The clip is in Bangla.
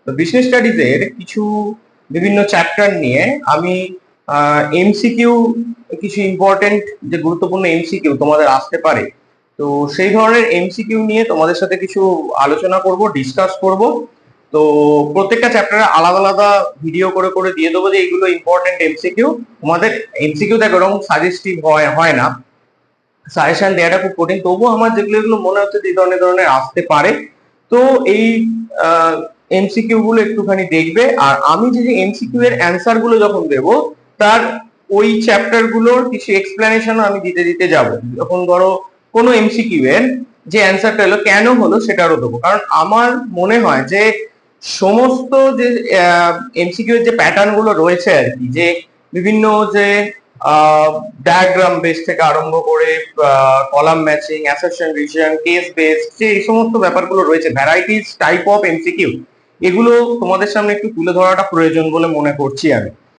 তো বিজনেস স্টাডিজের কিছু বিভিন্ন চ্যাপ্টার নিয়ে আমি এমসিকিউ, কিছু ইম্পর্টেন্ট যে গুরুত্বপূর্ণ এমসিকিউ তোমাদের আসতে পারে, তো সেই ধরনের এমসিকিউ নিয়ে তোমাদের সাথে কিছু আলোচনা করব, ডিসকাস করব। তো প্রত্যেকটা চ্যাপ্টারে আলাদা আলাদা ভিডিও করে করে দিয়ে দেবো যে এইগুলো ইম্পর্টেন্ট এমসিকিউ। তোমাদের এমসিকিউ দেখো এরকম সাজেস্টিভ হয় না, সাজেশন দেওয়াটা খুব কঠিন, তবুও আমার যেগুলো এগুলো মনে হচ্ছে যে ধরনের ধরনের আসতে পারে। তো এই এমসিকিউ গুলো একটুখানি দেখবে, আর আমি যে যে এমসিকিউ এর অ্যান্সার গুলো যখন দেব, তার ওই চ্যাপ্টার গুলোর কিছু এক্সপ্লেনেশন আমি দিতে দিতে যাব। যখন ধরো কোনো এমসিকিউ এর যে অ্যান্সারটা হলো কেন হলো সেটারও দেবো, কারণ আমার মনে হয় যে সমস্ত যে এমসিকিউ এর যে প্যাটার্ন গুলো রয়েছে আর কি, যে বিভিন্ন যে ডায়াগ্রাম বেস থেকে আরম্ভ করে column matching, assertion region, case base, যে এই সমস্ত ব্যাপারগুলো রয়েছে, ভ্যারাইটিস টাইপ অফ এমসিকিউ, এগুলো তোমাদের সামনে একটু তুলে ধরাটা প্রয়োজন বলে মনে করছি আমি।